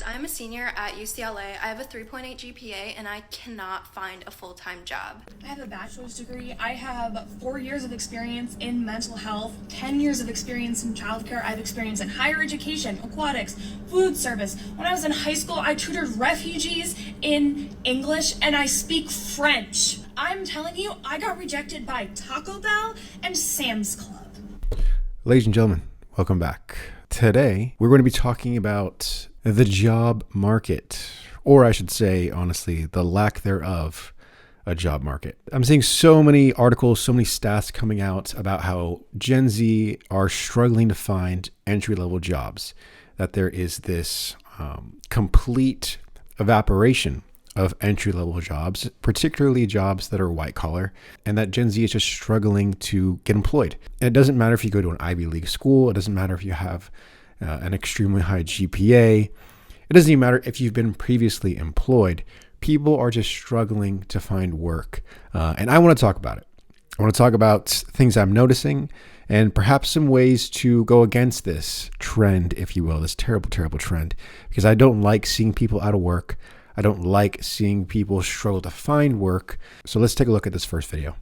I'm a senior at UCLA. I have a 3.8 GPA and I cannot find a full-time job. I have a bachelor's degree. I have 4 years of experience in mental health, 10 years of experience in childcare. I have experience in higher education, aquatics, food service. When I was in high school, I tutored refugees in English and I speak French. I'm telling you, I got rejected by Taco Bell and Sam's Club. Ladies and gentlemen, welcome back. Today, we're going to be talking about the job market, or I should say, honestly, the lack thereof a job market. I'm seeing so many articles, so many stats coming out about how Gen Z are struggling to find entry-level jobs, that there is this complete evaporation of entry-level jobs, particularly jobs that are white collar, and that Gen Z is just struggling to get employed. And it doesn't matter if you go to an Ivy League school, it doesn't matter if you have an extremely high GPA, it doesn't even matter if you've been previously employed. People are just struggling to find work. And I want to talk about it. I want to talk about things I'm noticing and perhaps some ways to go against this trend, if you will, this terrible, terrible trend, because I don't like seeing people out of work. I don't like seeing people struggle to find work. So let's take a look at this first video.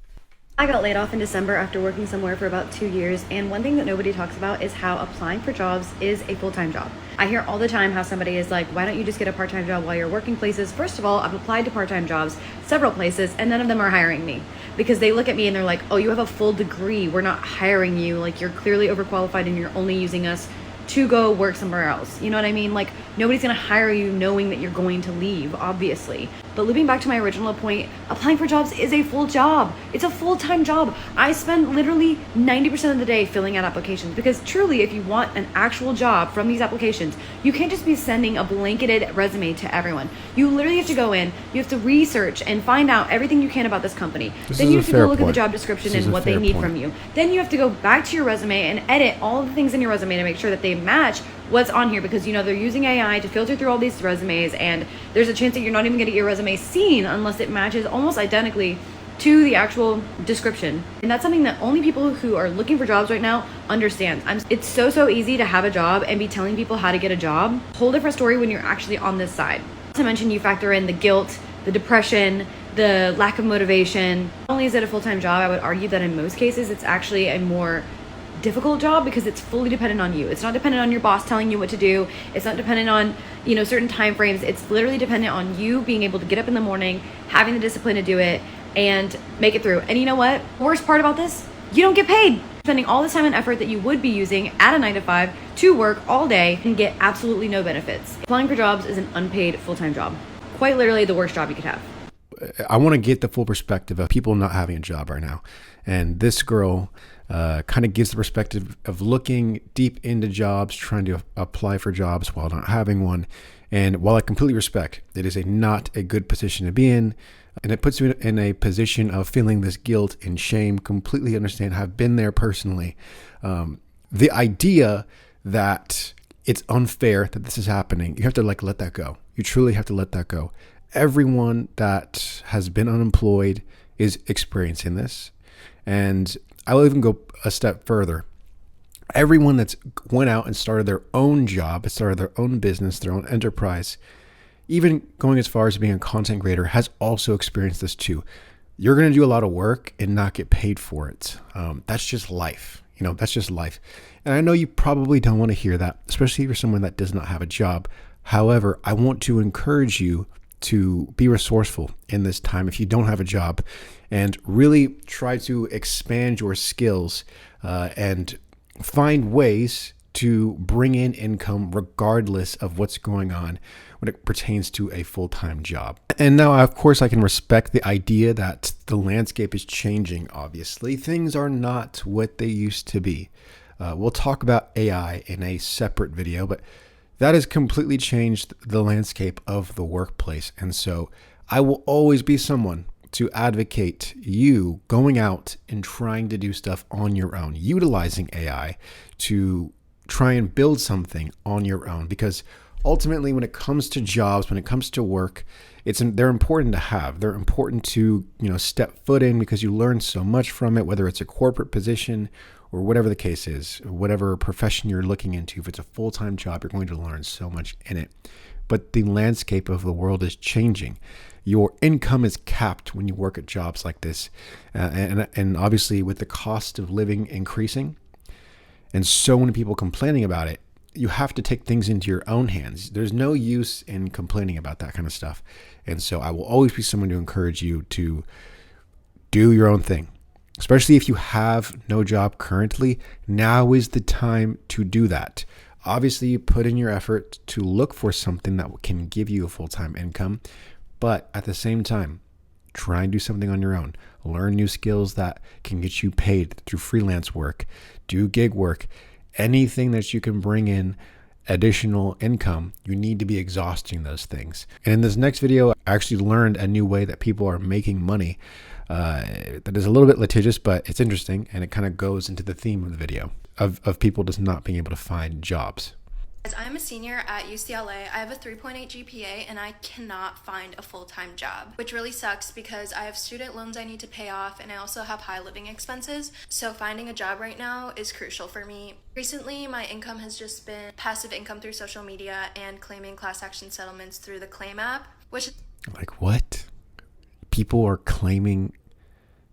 I got laid off in December after working somewhere for about 2 years, and one thing that nobody talks about is how applying for jobs is a full-time job. I hear all the time how somebody is like, why don't you just get a part-time job while you're working places? First of all, I've applied to part-time jobs several places and none of them are hiring me because they look at me and they're like, oh, you have a full degree, we're not hiring you, like you're clearly overqualified and you're only using us to go work somewhere else. You know what I mean? Like nobody's gonna hire you knowing that you're going to leave, obviously. But looping back to my original point, applying for jobs is a full job. It's a full-time job. I spend literally 90% of the day filling out applications because truly, if you want an actual job from these applications, you can't just be sending a blanketed resume to everyone. You literally have to go in, you have to research and find out everything you can about this company. Then you have to go look at the job description and what they need from you. Then you have to go back to your resume and edit all the things in your resume to make sure that they match what's on here, because you know they're using AI to filter through all these resumes, and there's a chance that you're not even going to get your resume seen unless it matches almost identically to the actual description. And that's something that only people who are looking for jobs right now understand. It's so easy to have a job and be telling people how to get a job. Whole different story when you're actually on this side. Not to mention you factor in the guilt, the depression, the lack of motivation. Not only is it a full-time job, I would argue that in most cases it's actually a more difficult job because it's fully dependent on you. It's not dependent on your boss telling you what to do. It's not dependent on, you know, certain time frames. It's literally dependent on you being able to get up in the morning, having the discipline to do it and make it through. And you know what? The worst part about this, you don't get paid. Spending all the time and effort that you would be using at a 9 to 5 to work all day and get absolutely no benefits. Applying for jobs is an unpaid full-time job. Quite literally the worst job you could have. I want to get the full perspective of people not having a job right now. And this girl kind of gives the perspective of looking deep into jobs, trying to apply for jobs while not having one. And while I completely respect, it is not a good position to be in. And it puts you in a position of feeling this guilt and shame, completely understand, have been there personally. The idea that it's unfair that this is happening, you have to let that go. You truly have to let that go. Everyone that has been unemployed is experiencing this. And I will even go a step further. Everyone that's went out and started their own job, started their own business, their own enterprise, even going as far as being a content creator, has also experienced this too. You're going to do a lot of work and not get paid for it. That's just life. You know, that's just life. And I know you probably don't want to hear that, especially if you're someone that does not have a job. However, I want to encourage you to be resourceful in this time if you don't have a job, and really try to expand your skills and find ways to bring in income regardless of what's going on when it pertains to a full-time job. And now, of course, I can respect the idea that the landscape is changing. Obviously, things are not what they used to be. We'll talk about AI in a separate video, but that has completely changed the landscape of the workplace. And so I will always be someone to advocate you going out and trying to do stuff on your own, utilizing AI to try and build something on your own. Because ultimately, when it comes to jobs, when it comes to work, they're important to have. They're important to, step foot in because you learn so much from it, whether it's a corporate position or whatever the case is, whatever profession you're looking into. If it's a full-time job, you're going to learn so much in it. but the landscape of the world is changing. Your income is capped when you work at jobs like this. And obviously with the cost of living increasing and so many people complaining about it, you have to take things into your own hands. There's no use in complaining about that kind of stuff. And so I will always be someone to encourage you to do your own thing. Especially if you have no job currently, now is the time to do that. Obviously, you put in your effort to look for something that can give you a full-time income, but at the same time, try and do something on your own. Learn new skills that can get you paid through freelance work, do gig work, anything that you can bring in additional income. You need to be exhausting those things. And in this next video, I actually learned a new way that people are making money that is a little bit litigious, but it's interesting, and it kind of goes into the theme of the video of people just not being able to find jobs. As I'm a senior at UCLA, I have a 3.8 GPA and I cannot find a full-time job, which really sucks because I have student loans I need to pay off and I also have high living expenses. So finding a job right now is crucial for me. Recently, my income has just been passive income through social media and claiming class action settlements through the Claim app, which is like what? People are claiming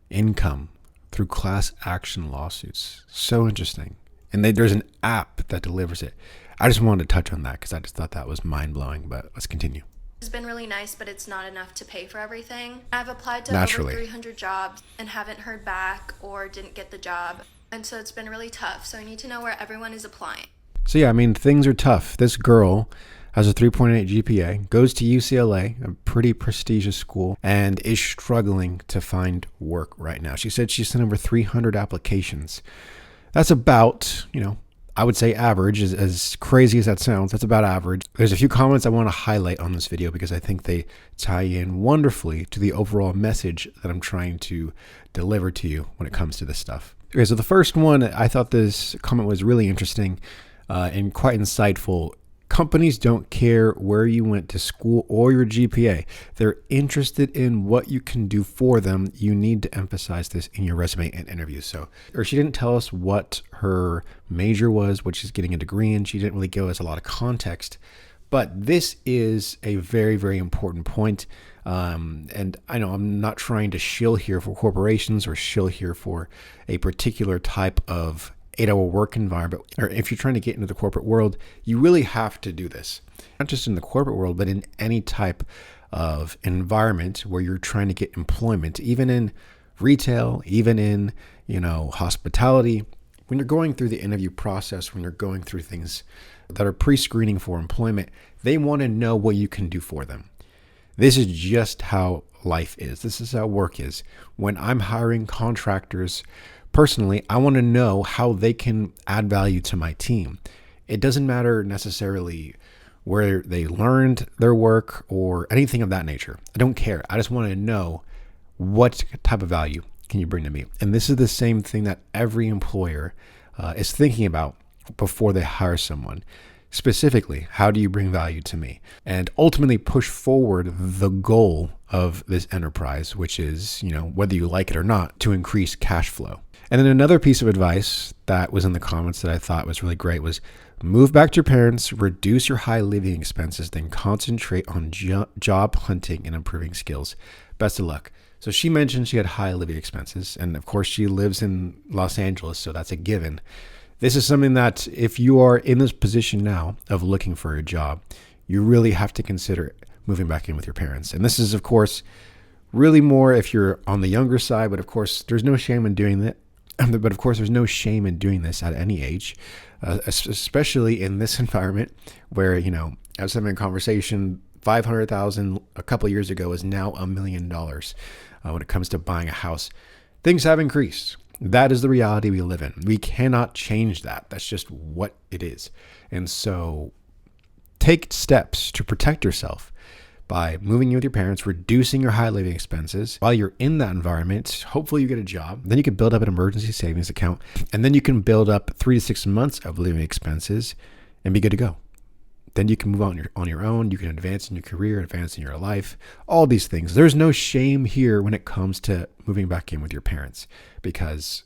income through class action lawsuits. So interesting. And there's an app that delivers it. I just wanted to touch on that because I just thought that was mind-blowing, but let's continue. It's been really nice, but it's not enough to pay for everything. I've applied to Naturally. over 300 jobs and haven't heard back or didn't get the job. And so it's been really tough. So I need to know where everyone is applying. So yeah, I mean, things are tough. This girl has a 3.8 GPA, goes to UCLA, a pretty prestigious school, and is struggling to find work right now. She said she sent over 300 applications. That's about, I would say average, as crazy as that sounds, that's about average. There's a few comments I want to highlight on this video because I think they tie in wonderfully to the overall message that I'm trying to deliver to you when it comes to this stuff. Okay, so the first one, I thought this comment was really interesting and quite insightful. Companies don't care where you went to school or your GPA. They're interested in what you can do for them. You need to emphasize this in your resume and interviews. Or she didn't tell us what her major was, what she's getting a degree in. She didn't really give us a lot of context. But this is a very, very important point. And I know I'm not trying to shill here for corporations or shill here for a particular type of 8-hour work environment, or if you're trying to get into the corporate world, you really have to do this. Not just in the corporate world, but in any type of environment where you're trying to get employment, even in retail, even in, hospitality. When you're going through the interview process, when you're going through things that are pre-screening for employment, they want to know what you can do for them. This is just how life is. This is how work is. When I'm hiring contractors, personally, I want to know how they can add value to my team. It doesn't matter necessarily where they learned their work or anything of that nature. I don't care. I just want to know what type of value can you bring to me. And this is the same thing that every employer is thinking about before they hire someone. Specifically, how do you bring value to me? And ultimately push forward the goal of this enterprise, which is, whether you like it or not, to increase cash flow. And then another piece of advice that was in the comments that I thought was really great was move back to your parents, reduce your high living expenses, then concentrate on job hunting and improving skills. Best of luck. So she mentioned she had high living expenses. And of course, she lives in Los Angeles, so that's a given. This is something that if you are in this position now of looking for a job, you really have to consider moving back in with your parents. And this is, of course, really more if you're on the younger side, but of course, there's no shame in doing that. But of course, there's no shame in doing this at any age, especially in this environment where, I was having a conversation, $500,000 a couple of years ago is now $1 million when it comes to buying a house. Things have increased. That is the reality we live in. We cannot change that. That's just what it is. And so take steps to protect yourself by moving in with your parents, reducing your high living expenses. While you're in that environment, hopefully you get a job. Then you can build up an emergency savings account. And then you can build up 3 to 6 months of living expenses and be good to go. Then you can move on your own. You can advance in your career, advance in your life, all these things. There's no shame here when it comes to moving back in with your parents because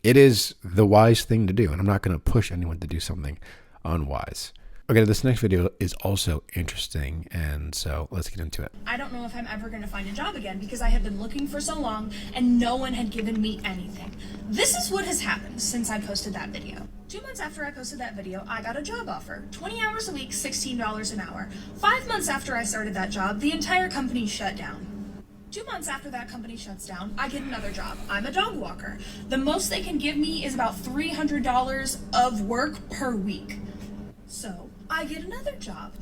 it is the wise thing to do. And I'm not going to push anyone to do something unwise. Okay, this next video is also interesting, and so let's get into it. I don't know if I'm ever going to find a job again because I had been looking for so long and no one had given me anything. This is what has happened since I posted that video. 2 months after I posted that video, I got a job offer. 20 hours a week, $16 an hour. 5 months after I started that job, the entire company shut down. 2 months after that company shuts down, I get another job. I'm a dog walker. The most they can give me is about $300 of work per week. So I get another job.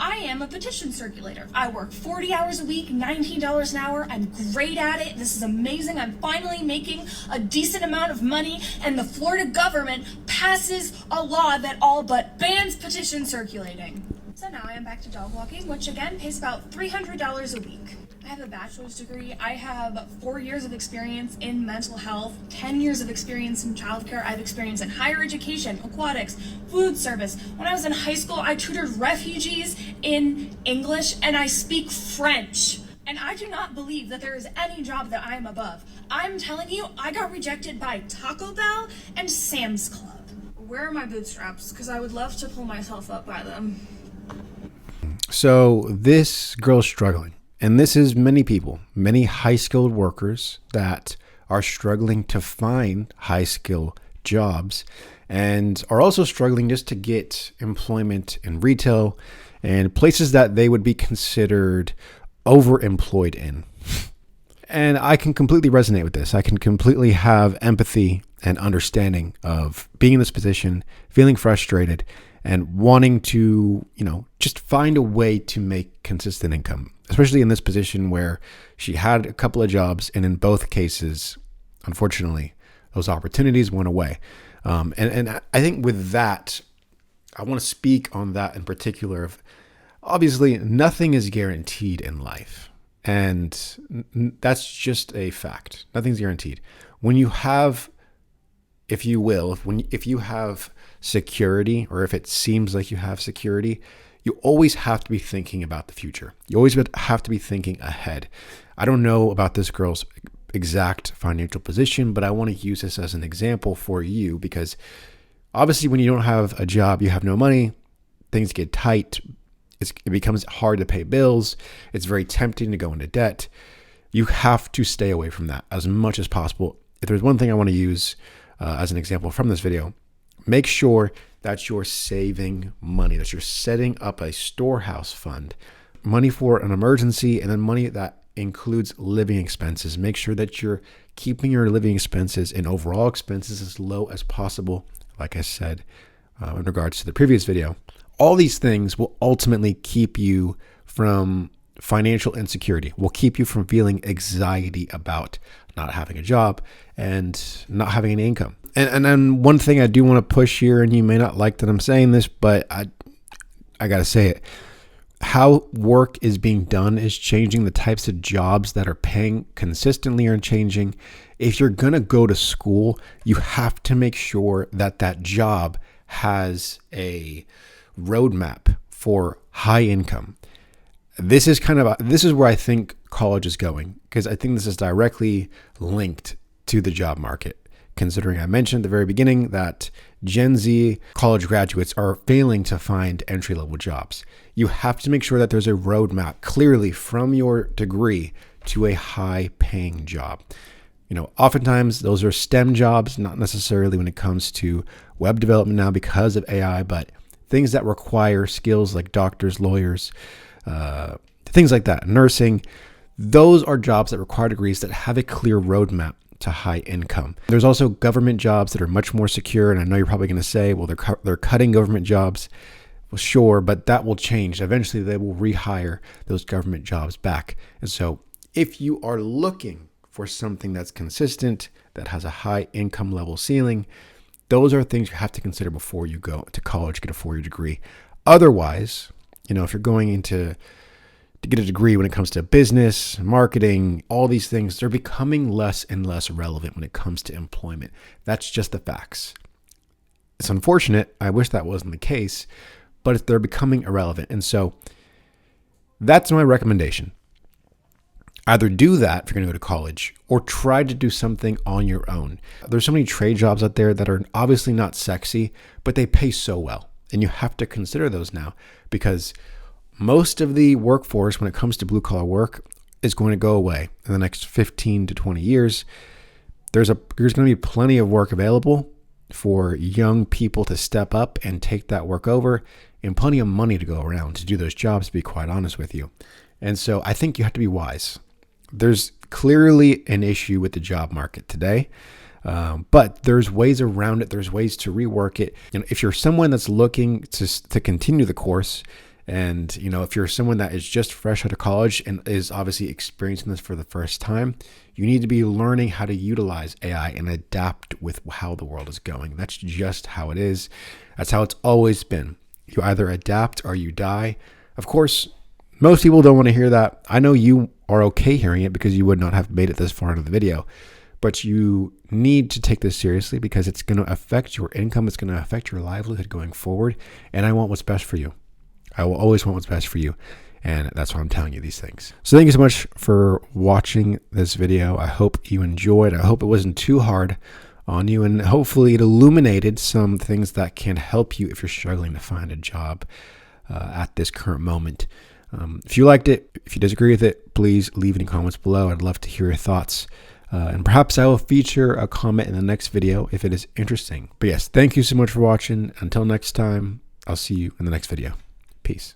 I am a petition circulator. I work 40 hours a week, $19 an hour. I'm great at it. This is amazing. I'm finally making a decent amount of money, and the Florida government passes a law that all but bans petition circulating. So now I am back to dog walking, which again pays about $300 a week. I have a bachelor's degree. I have 4 years of experience in mental health, 10 years of experience in childcare. I have experience in higher education, aquatics, food service. When I was in high school, I tutored refugees in English, and I speak French. And I do not believe that there is any job that I am above. I'm telling you, I got rejected by Taco Bell and Sam's Club. Where are my bootstraps? Because I would love to pull myself up by them. So this girl's struggling. And this is many people, many high-skilled workers that are struggling to find high-skill jobs and are also struggling just to get employment in retail and places that they would be considered overemployed in. And I can completely resonate with this. I can completely have empathy and understanding of being in this position, feeling frustrated, and wanting to, just find a way to make consistent income, especially in this position where she had a couple of jobs, and in both cases, unfortunately, those opportunities went away. And I think with that, I want to speak on that in particular. Obviously, nothing is guaranteed in life, and that's just a fact. Nothing's guaranteed. When you have, if you have security, or if it seems like you have security, you always have to be thinking about the future. You always have to be thinking ahead. I don't know about this girl's exact financial position, but I want to use this as an example for you, because obviously when you don't have a job, you have no money, things get tight, it becomes hard to pay bills, it's very tempting to go into debt. You have to stay away from that as much as possible. If there's one thing I want to use as an example from this video, make sure that you're saving money, that you're setting up a storehouse fund, money for an emergency, and then money that includes living expenses. Make sure that you're keeping your living expenses and overall expenses as low as possible, like I said in regards to the previous video. All these things will ultimately keep you from financial insecurity, will keep you from feeling anxiety about not having a job and not having any income. And then one thing I do want to push here, and you may not like that I'm saying this, but I got to say it. How work is being done is changing. The types of jobs that are paying consistently are changing. If you're going to go to school, you have to make sure that that job has a roadmap for high income. This is where I think college is going, because I think this is directly linked to the job market. Considering I mentioned at the very beginning that Gen Z college graduates are failing to find entry-level jobs. You have to make sure that there's a roadmap clearly from your degree to a high-paying job. Oftentimes those are STEM jobs, not necessarily when it comes to web development now because of AI, but things that require skills like doctors, lawyers, things like that, nursing. Those are jobs that require degrees that have a clear roadmap to high income. There's also government jobs that are much more secure. And I know you're probably going to say, well, they're cutting government jobs. Well, sure, but that will change. Eventually, they will rehire those government jobs back. And so if you are looking for something that's consistent, that has a high income level ceiling, those are things you have to consider before you go to college, get a 4-year degree. Otherwise, if you're going to get a degree when it comes to business, marketing, all these things, they're becoming less and less relevant when it comes to employment. That's just the facts. It's unfortunate. I wish that wasn't the case, but they're becoming irrelevant. And so that's my recommendation. Either do that if you're going to go to college, or try to do something on your own. There's so many trade jobs out there that are obviously not sexy, but they pay so well. And you have to consider those now, because most of the workforce, when it comes to blue collar work, is going to go away in the next 15 to 20 years. There's going to be plenty of work available for young people to step up and take that work over, and plenty of money to go around to do those jobs, to be quite honest with you. And so I think you have to be wise. There's clearly an issue with the job market today, but there's ways around it. There's ways to rework it. And if you're someone that's looking to continue the course, and if you're someone that is just fresh out of college and is obviously experiencing this for the first time, you need to be learning how to utilize AI and adapt with how the world is going. That's just how it is. That's how it's always been. You either adapt or you die. Of course, most people don't want to hear that. I know you are okay hearing it because you would not have made it this far into the video. But you need to take this seriously, because it's going to affect your income. It's going to affect your livelihood going forward. And I want what's best for you. I will always want what's best for you. And that's why I'm telling you these things. So thank you so much for watching this video. I hope you enjoyed. I hope it wasn't too hard on you. And hopefully it illuminated some things that can help you if you're struggling to find a job at this current moment. If you liked it, if you disagree with it, please leave any comments below. I'd love to hear your thoughts. And perhaps I will feature a comment in the next video if it is interesting. But yes, thank you so much for watching. Until next time, I'll see you in the next video. Peace.